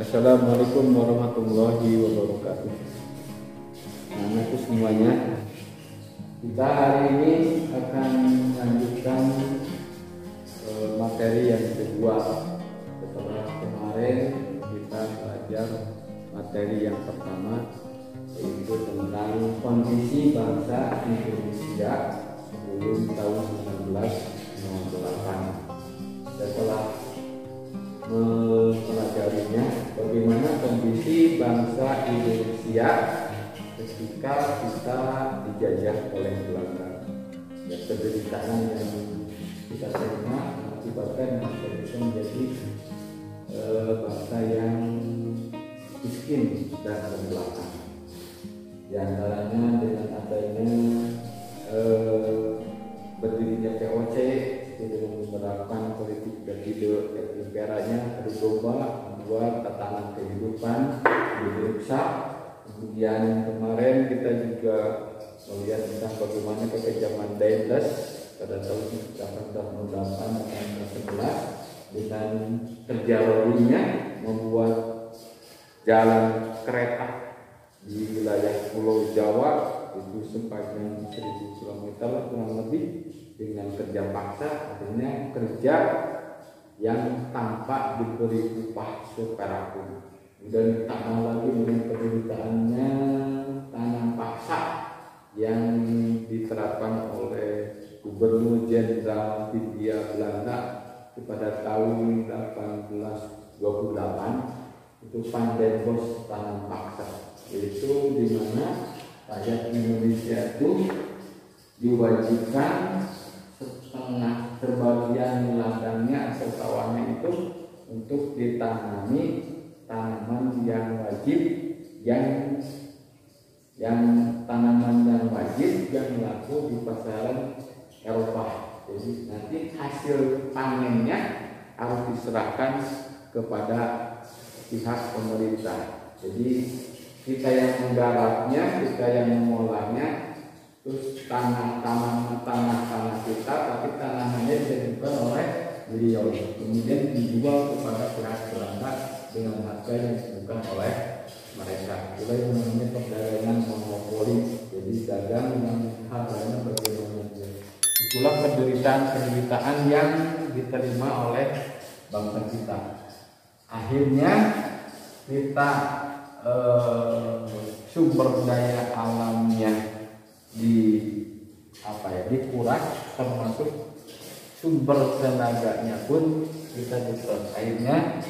Assalamualaikum warahmatullahi wabarakatuh. Anakku semuanya, kita hari ini akan melanjutkan materi yang kedua. Setelah kemarin kita belajar materi yang pertama, yaitu tentang kondisi bangsa Indonesia sebelum tahun 1908. Setelah mempelajarinya, bagaimana kondisi bangsa Indonesia ketika kita dijajah oleh Belanda, dan penderitaan yang kita terima mengakibatkan bangsa kita menjadi bangsa yang miskin dan terbelakang. Di antaranya dengan adanya berdirinya VOC dengan menerapkan politik berhidup yang negaranya berubah, membuat tatanan kehidupan menjadi rusak. Kemudian kemarin kita juga melihat tentang bagaimana kekejaman Daesh pada tahun 1808 dan 1911 dengan terjalurinya membuat jalan kereta di wilayah Pulau Jawa itu sepanjang 1000 km kurang lebih dengan kerja paksa, artinya kerja yang tanpa diberi upah seperak pun. Dan ditambah lagi dengan penderitaannya tanam paksa yang diterapkan oleh Gubernur Jenderal Hindia Belanda pada tahun 1828, itu Pandenbos tanam paksa, yaitu di mana rakyat Indonesia itu diwajibkan setengah sebagian ladangnya atau sawahnya itu untuk ditanami tanaman yang wajib, yang tanaman yang wajib yang laku di pasaran Eropa. Jadi nanti hasil panennya harus diserahkan kepada pihak pemerintah. Jadi kita yang menggarapnya, kita yang mengolahnya, terus tanah kita, tapi tanamannya ditentukan oleh beliau, kemudian dijual kepada pihak Belanda dengan harga yang ditentukan oleh mereka. Itulah yang namanya perdagangan monopoli. Jadi dagang dengan harganya bagaimana. Itulah penderitaan yang diterima oleh bangsa kita. Akhirnya kita sumber daya alamnya dikuras, termasuk sumber tenaganya pun kita dikuras. Akhirnya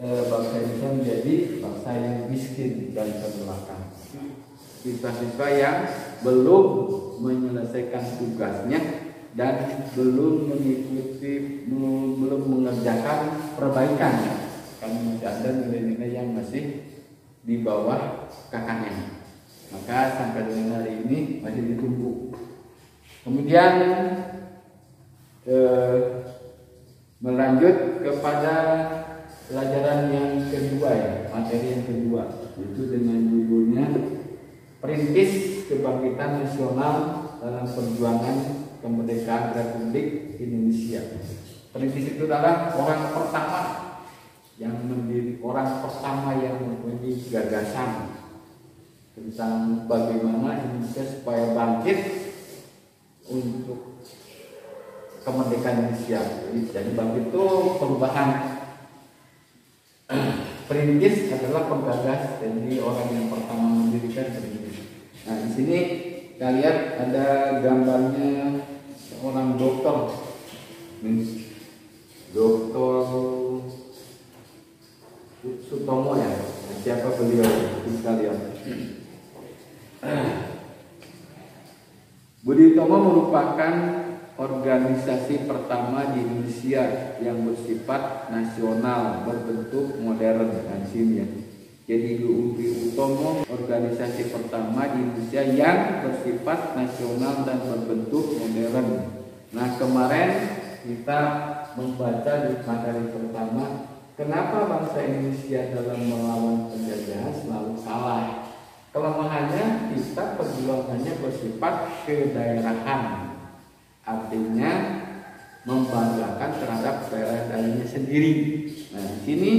bangsa Indonesia menjadi bangsa yang miskin dan terbelakang. Siswa-siswa yang belum menyelesaikan tugasnya dan belum mengerjakan perbaikan, karena masih ada nilai-nilai yang masih di bawah KKN. Maka sampai dengan hari ini masih ditunggu. Kemudian melanjut kepada pelajaran yang kedua, materi yang kedua, yaitu dengan judulnya Perintis Kebangkitan Nasional dalam Perjuangan Kemerdekaan Republik Indonesia. Perintis itu adalah orang pertama yang mempunyai gagasan tentang bagaimana Indonesia supaya bangkit untuk kemerdekaan Indonesia. Jadi bangkit itu perubahan. Perintis adalah penggagas, jadi orang yang pertama mendirikan perintis. Nah, di sini kita lihat ada gambarnya seorang dokter, Dokter Sutomo ya. Siapa beliau? Kita lihat. Budi Utomo merupakan organisasi pertama di Indonesia yang bersifat nasional berbentuk modern. Jadi Budi Utomo organisasi pertama di Indonesia yang bersifat nasional dan berbentuk modern. Nah, kemarin kita membaca di materi pertama, kenapa bangsa Indonesia dalam melawan penjajahan selalu kalah. Kelemahannya kita perjuangannya bersifat kedaerahan, artinya membanggakan terhadap daerah-daerahnya sendiri. Nah, di sini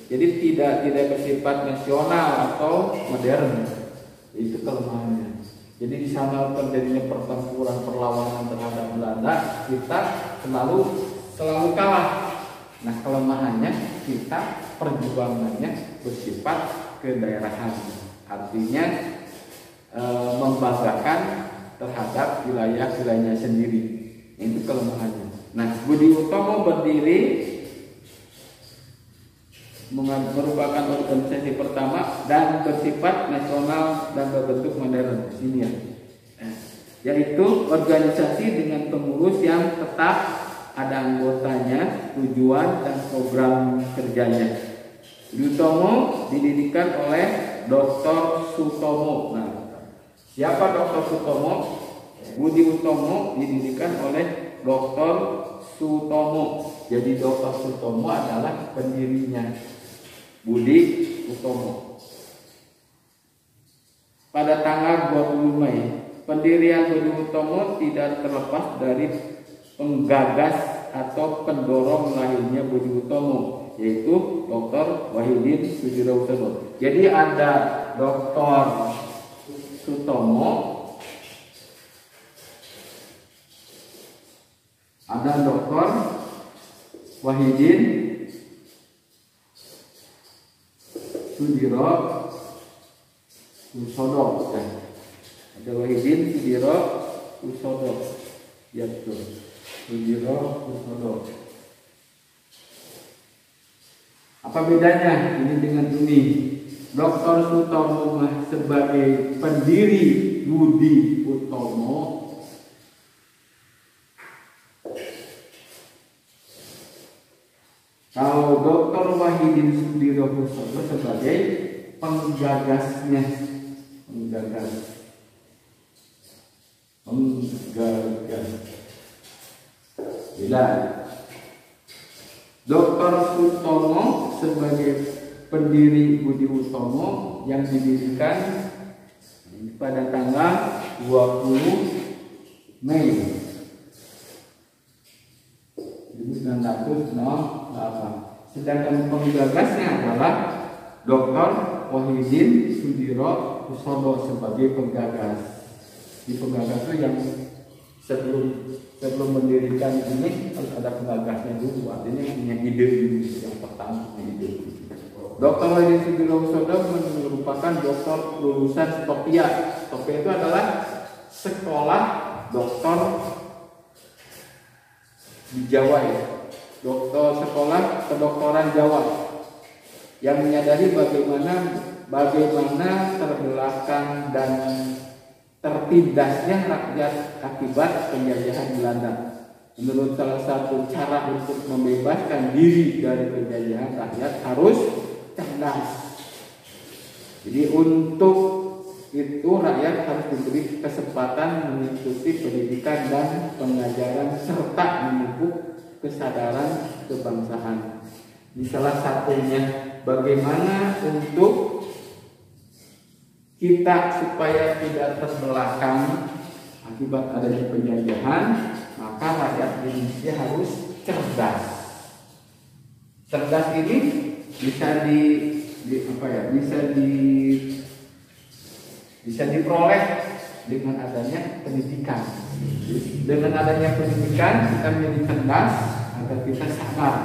Jadi tidak bersifat nasional atau modern. Itu kelemahannya. Jadi di sana terjadinya pertempuran perlawanan terhadap Belanda, kita selalu kalah. Nah, kelemahannya kita perjuangannya bersifat kedaerahan. Artinya membanggakan terhadap wilayah-wilayahnya sendiri. Itu kelemahannya. Nah, Budi Utomo berdiri merupakan organisasi pertama dan bersifat nasional dan berbentuk modern. Ini ya. Yaitu organisasi dengan pengurus yang tetap, ada anggotanya, tujuan dan program kerjanya. Budi Utomo didirikan oleh Dr. Sutomo. Nah, siapa Dr. Sutomo? Budi Utomo didirikan oleh Dr. Sutomo. Jadi Dr. Sutomo adalah pendirinya Budi Utomo. Pada tanggal 20 Mei, pendirian Budi Utomo tidak terlepas dari penggagas atau pendorong lahirnya Budi Utomo, yaitu Dr. Wahidin Sudirohusodo. Jadi ada Dr. Sutomo, ada Dr. Wahidin Sudirohusodo. Ada Wahidin Sudirohusodo. Ya betul. Sudirohusodo. Apa bedanya ini dengan ini? Dr. Sutomo sebagai pendiri Budi Utomo, kalau Dr. Wahidin Sudirohusodo sebagai penggagasnya, penggagas. Bila Dr. Sutomo sebagai pendiri Budi Utomo yang didirikan pada tanggal 20 Mei 1908. Sedangkan penggagasnya adalah Dr. Wahidin Sudirohusodo sebagai penggagas. Di penggagas itu yang sebelum mendirikan ini harus ada penggagasnya dulu, artinya punya ide dulu, yang pertama punya ide. Dr. Wahidin Sudirohusodo merupakan dokter lulusan Topia. Topia itu adalah sekolah dokter di Jawa ya, dokter sekolah kedokteran Jawa yang menyadari bagaimana terbelakang dan tertindasnya rakyat akibat penjajahan Belanda. Menurut salah satu cara untuk membebaskan diri dari penjajahan, rakyat harus cerdas. Jadi untuk itu rakyat harus diberi kesempatan mengikuti pendidikan dan pengajaran serta memupuk kesadaran kebangsaan. Di salah satunya bagaimana untuk kita supaya tidak terbelakang akibat adanya penjajahan, maka rakyat Indonesia harus cerdas. Cerdas ini bisa diperoleh dengan adanya pendidikan. Dengan adanya pendidikan kita menjadi cerdas agar kita sadar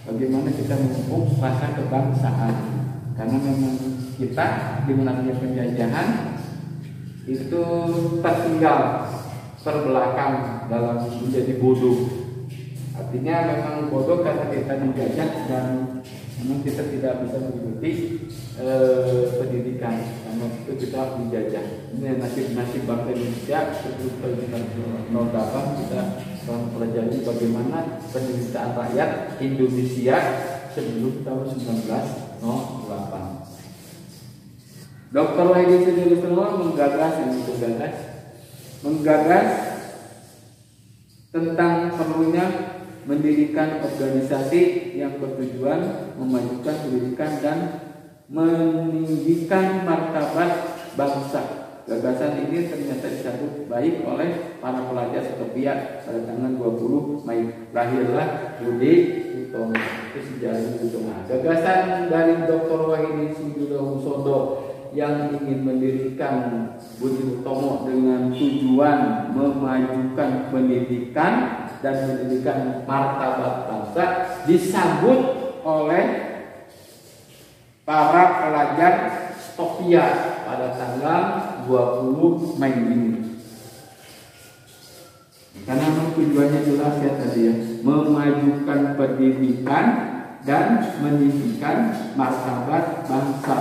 bagaimana kita memupuk rasa kebangsaan. Karena memang kita dengan adanya penjajahan itu tertinggal, terbelakang dalam menjadi bodoh. Artinya memang bodoh karena kita dijajah dan memang kita tidak bisa mengikuti pendidikan karena itu kita dijajah. Ini nasib bangsa Indonesia sebelum kita 08 kita mempelajari bagaimana penderitaan rakyat Indonesia sebelum tahun 1908. Dr. Wahidin Sudirohusodo menggagas tentang perlunya mendirikan organisasi yang bertujuan memajukan pendidikan dan meninggikan martabat bangsa. Gagasan ini ternyata disambut baik oleh para pelajar Setopia pada tanggal 20 Mei. Lahirlah Budi Utomo. Itu sejarah Budi Utomo. Gagasan dari Dr. Wahidin Sudirohusodo yang ingin mendirikan Budi Utomo dengan tujuan memajukan pendidikan dan mendidikan martabat bangsa disambut oleh para pelajar Setopia pada tanggal 20 Mei ini. Karena tujuannya jelas ya tadi ya, memajukan pendidikan dan meninggikan martabat bangsa.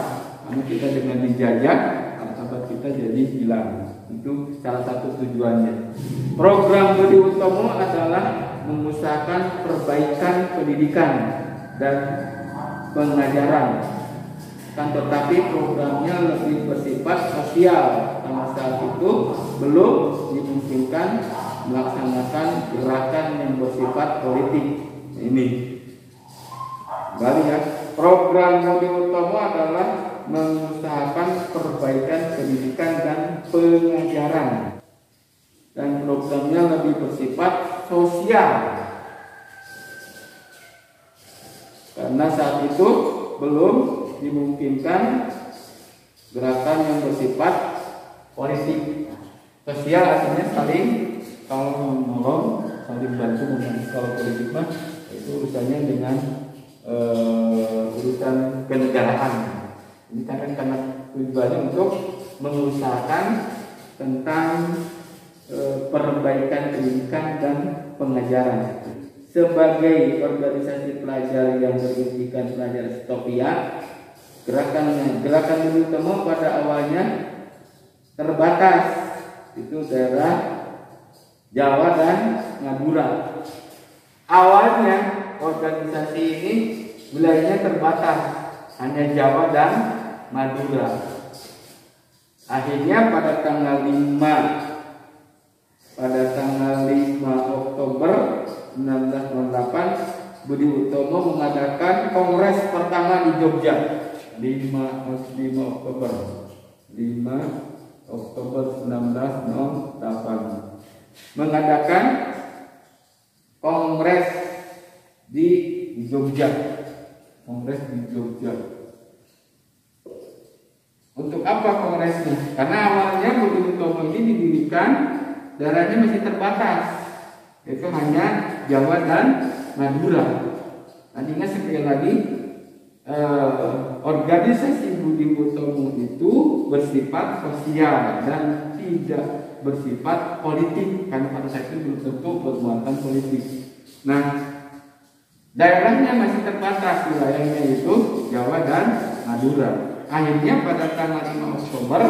Karena kita dengan dijajah, martabat kita jadi hilang. Itu salah satu tujuannya. Program Budi Utomo adalah mengusahakan perbaikan pendidikan dan pengajaran. Kan tetapi programnya lebih bersifat sosial, karena saat itu belum dimungkinkan melaksanakan gerakan yang bersifat politik. Ini kembali ya, program Budi Utomo adalah mengusahakan perbaikan pendidikan dan pengajaran, dan programnya lebih bersifat sosial karena saat itu belum dimungkinkan gerakan yang bersifat politik. Sosial artinya saling tolong menolong, saling bantu membantu. Kalau politik mah itu urusannya dengan urusan kenegaraan. Ini karena tujuannya untuk mengusahakan tentang perbaikan pendidikan dan pengajaran. Sebagai organisasi pelajar yang berisikan pelajar Setopia, gerakan Budi Utomo pada awalnya terbatas, itu daerah Jawa dan Madura. Awalnya organisasi ini wilayahnya terbatas, hanya Jawa dan Madura. Akhirnya pada tanggal 5 Oktober 1908 Budi Utomo mengadakan kongres pertama di Jogja. 5 Oktober 1908 mengadakan kongres di Jogja. Untuk apa kongresnya? Karena awalnya Budi Utomo ini didirikan daerahnya masih terbatas, itu hanya Jawa dan Madura. Artinya sekali lagi organisasi Budi Utomo itu bersifat sosial dan tidak bersifat politik, karena pada saat itu belum tentu bermuatan politik. Nah, daerahnya masih terbatas, wilayahnya itu Jawa dan Madura. Akhirnya pada tanggal 5 Oktober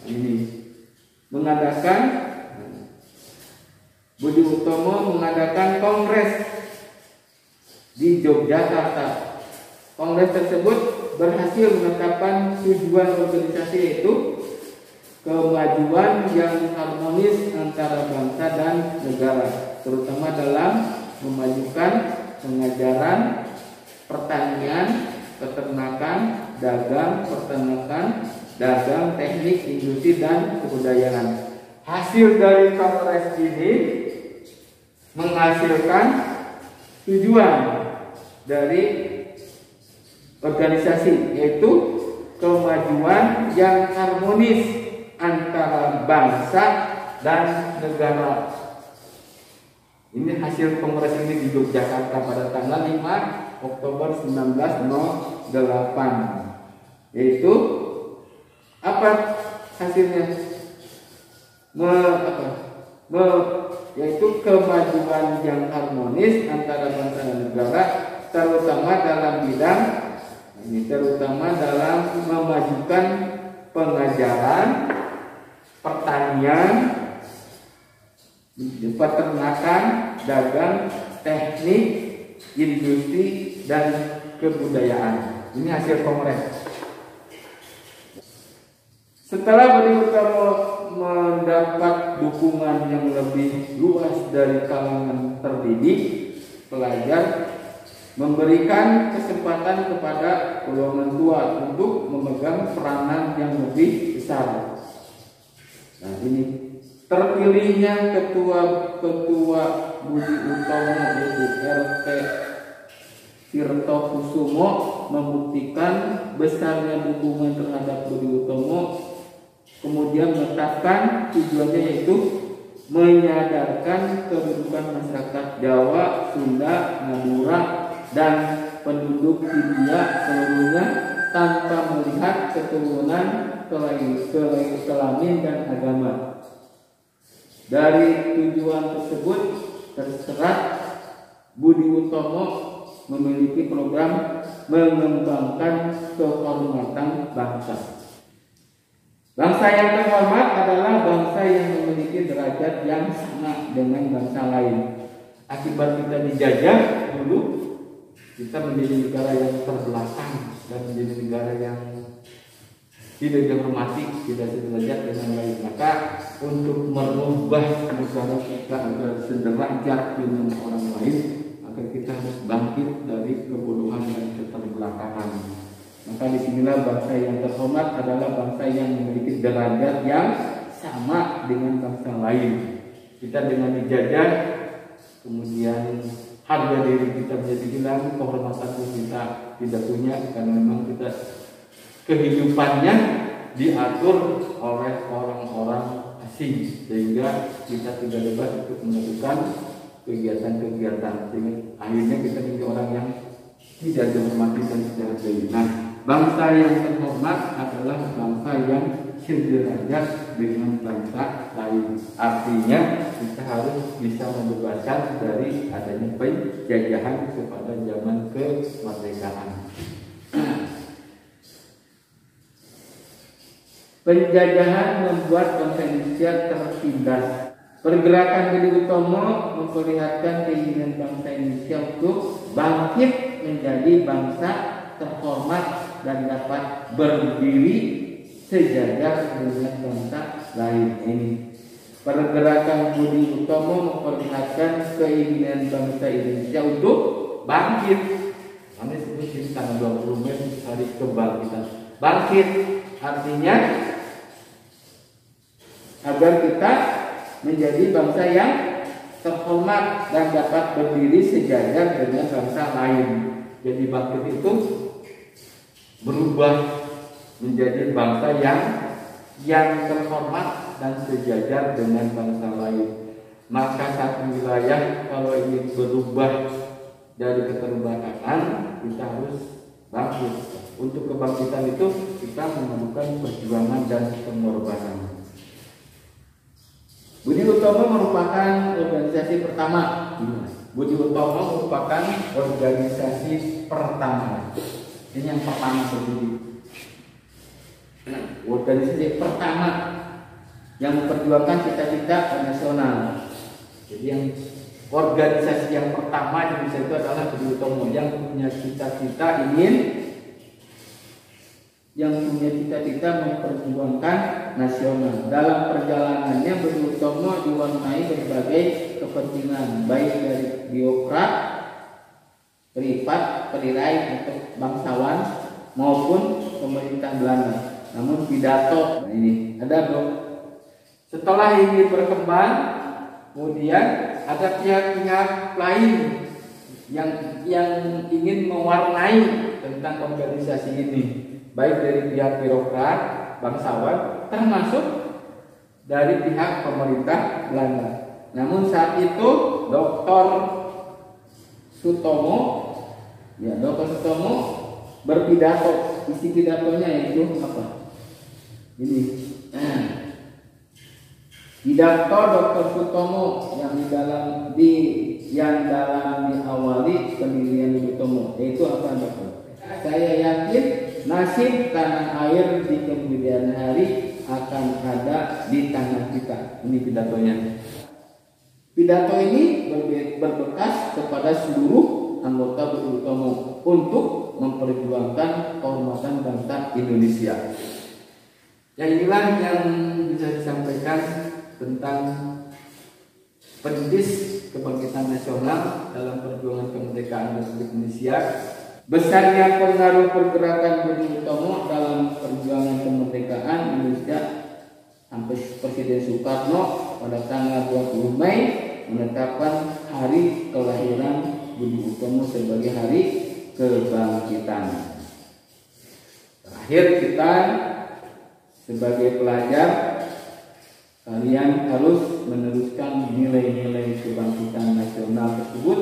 ini Budi Utomo mengadakan kongres di Yogyakarta. Kongres tersebut berhasil menetapkan tujuan organisasi, yaitu kemajuan yang harmonis antara bangsa dan negara, terutama dalam memajukan pengajaran, pertanian, peternakan, dagang, teknik, industri, dan kebudayaan. Hasil dari kongres ini menghasilkan tujuan dari organisasi, yaitu kemajuan yang harmonis antara bangsa dan negara. Ini hasil kongres ini di Yogyakarta pada tanggal 5 Oktober 1908. Yaitu apa hasilnya? Yaitu kemajuan yang harmonis antara bangsa dan negara, terutama dalam memajukan pengajaran, pertanian, peternakan, dagang, teknik, industri, dan kebudayaan. Ini hasil kongres. Setelah Budi Utomo mendapat dukungan yang lebih luas dari kalangan terdidik, pelajar memberikan kesempatan kepada golongan tua untuk memegang peranan yang lebih besar. Nah ini terpilihnya ketua Budi Utomo yaitu RT Tirto Kusumo membuktikan besarnya dukungan terhadap Budi Utomo, kemudian menetapkan tujuannya yaitu menyadarkan kedudukan masyarakat Jawa, Sunda, Madura, dan penduduk Hindia seluruhnya tanpa melihat keturunan, kelamin, dan agama. Dari tujuan tersebut terserat Budi Utomo memiliki program mengembangkan kehormatan bangsa. Bangsa yang terhormat adalah bangsa yang memiliki derajat yang sama dengan bangsa lain. Akibat kita dijajah dulu, kita menjadi negara yang terbelakang dan menjadi negara yang tidak dihormati, tidak sederajat dengan lain. Maka untuk merubah negara kita agar sederajat dengan orang lain, maka kita harus bangkit dari kebodohan dan keterbelakangan. Maka disinilah bangsa yang terhormat adalah bangsa yang memiliki derajat yang sama dengan bangsa lain. Kita dengan dijajah, kemudian harga diri kita menjadi hilang, kehormatan kita tidak punya karena memang kita kehidupannya diatur oleh orang-orang asing, sehingga kita tidak bebas untuk melakukan kegiatan-kegiatan, sehingga akhirnya kita menjadi orang yang tidak dihormati dan tidak dihargai. Nah, bangsa yang terhormat adalah bangsa yang sederajat dengan bangsa lain. Artinya kita harus bisa membebaskan dari adanya penjajahan kepada zaman kemerdekaan. Penjajahan membuat bangsa Indonesia tertindas. Pergerakan Budi Utomo memperlihatkan keinginan bangsa Indonesia untuk bangkit menjadi bangsa terhormat dan dapat berdiri sejajar dengan bangsa lain. Ini pergerakan Budi Utomo memperlihatkan keinginan bangsa Indonesia untuk bangkit. Kami sebut ini tanggal 20 Mei hari kebangkitan. Bangkit artinya agar kita menjadi bangsa yang terhormat dan dapat berdiri sejajar dengan bangsa lain. Jadi bangkit itu berubah menjadi bangsa yang terhormat dan sejajar dengan bangsa lain. Maka satu wilayah kalau ingin berubah dari keterbelakangan, kita harus bangkit. Untuk kebangkitan itu kita memerlukan perjuangan dan pengorbanan. Budi Utomo merupakan organisasi pertama. Budi Utomo merupakan organisasi pertama. Ini yang pertama berdiri. Organisasi pertama yang memperjuangkan cita-cita nasional. Jadi yang organisasi yang pertama di Indonesia itu adalah Budi Utomo yang punya cita-cita memperjuangkan nasional. Dalam perjalanannya Budi Utomo diwarnai berbagai kepentingan, baik dari birokrat, privat, perilai untuk bangsawan maupun pemerintah Belanda. Namun pidato ini ada dong. Setelah ini berkembang, kemudian ada pihak-pihak lain yang ingin mewarnai tentang organisasi ini, baik dari pihak birokrat, bangsawan, termasuk dari pihak pemerintah Belanda. Namun saat itu Dr. Sutomo berpidato. Isi pidatonya yaitu apa? Ini. Pidato Dr. Sutomo yang diawali pendirian Budi Utomo, yaitu apa, Dokter? Saya yakin nasib tanah air di kemudian hari akan ada di tangan kita. Ini pidatonya. Pidato ini berbekas kepada seluruh anggota Budi Utomo untuk memperjuangkan kehormatan bangsa Indonesia. Ya, inilah yang bisa disampaikan tentang perintis kebangkitan nasional dalam perjuangan kemerdekaan Republik Indonesia. Besarnya pengaruh pergerakan Budi Utomo dalam perjuangan kemerdekaan Indonesia sampai Presiden Soekarno pada tanggal 20 Mei menetapkan hari kelahiran Budi Utomo sebagai hari kebangkitan. Terakhir, kita sebagai pelajar, kalian harus meneruskan nilai-nilai kebangkitan nasional tersebut,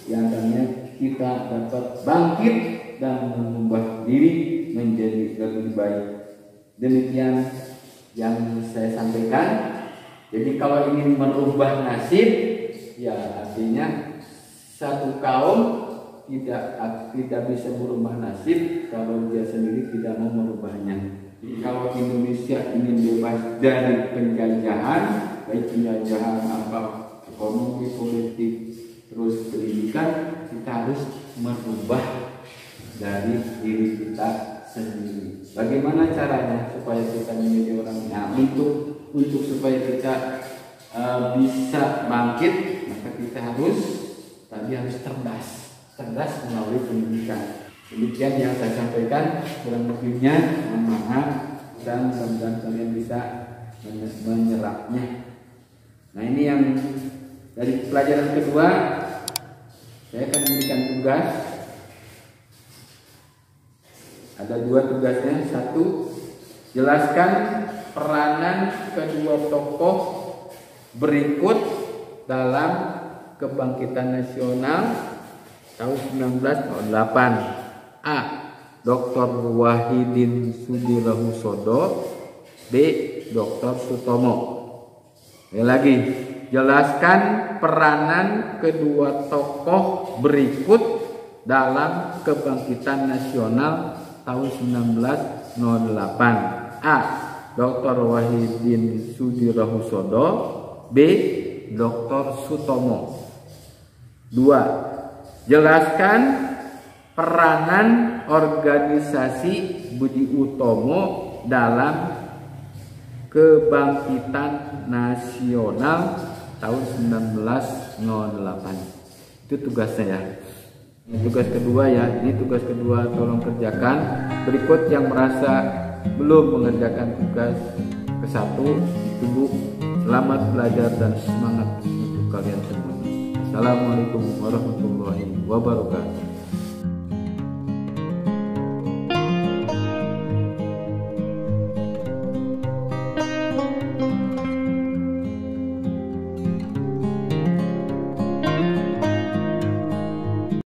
yang antaranya kita dapat bangkit dan mengubah diri menjadi lebih baik. Demikian yang saya sampaikan. Jadi kalau ingin merubah nasib, ya artinya satu kaum tidak bisa merubah nasib kalau dia sendiri tidak mau merubahnya. Jadi kalau Indonesia ingin bebas dari penjajahan, baik penjajahan apa ekonomi, politik, terus pendidikan, kita harus merubah dari diri kita sendiri. Bagaimana caranya supaya kita menjadi orang yang untuk supaya kita bisa bangkit, maka kita harus cerdas melalui pendidikan. Demikian yang saya sampaikan, kurang lebihnya mohon maaf, dan mudah-mudahan kalian bisa menyerapnya. Nah, ini yang dari pelajaran kedua, saya akan memberikan tugas. Ada 2 tugasnya. 1, jelaskan peranan kedua tokoh berikut dalam kebangkitan nasional tahun 1908. A. Dr. Wahidin Sudirohusodo. B. Dr. Sutomo. Lagi, jelaskan peranan kedua tokoh berikut dalam kebangkitan nasional tahun 1908. A. Dr. Wahidin Sudirohusodo. B. Dr. Sutomo. 2. Jelaskan peranan organisasi Budi Utomo dalam kebangkitan nasional tahun 1908. Itu tugasnya ya. Tugas kedua ya, ini tugas kedua tolong kerjakan. Berikut yang merasa belum mengerjakan tugas ke-1 ditunggu. Selamat belajar dan semangat untuk kalian semua. Assalamualaikum warahmatullahi wabarakatuh.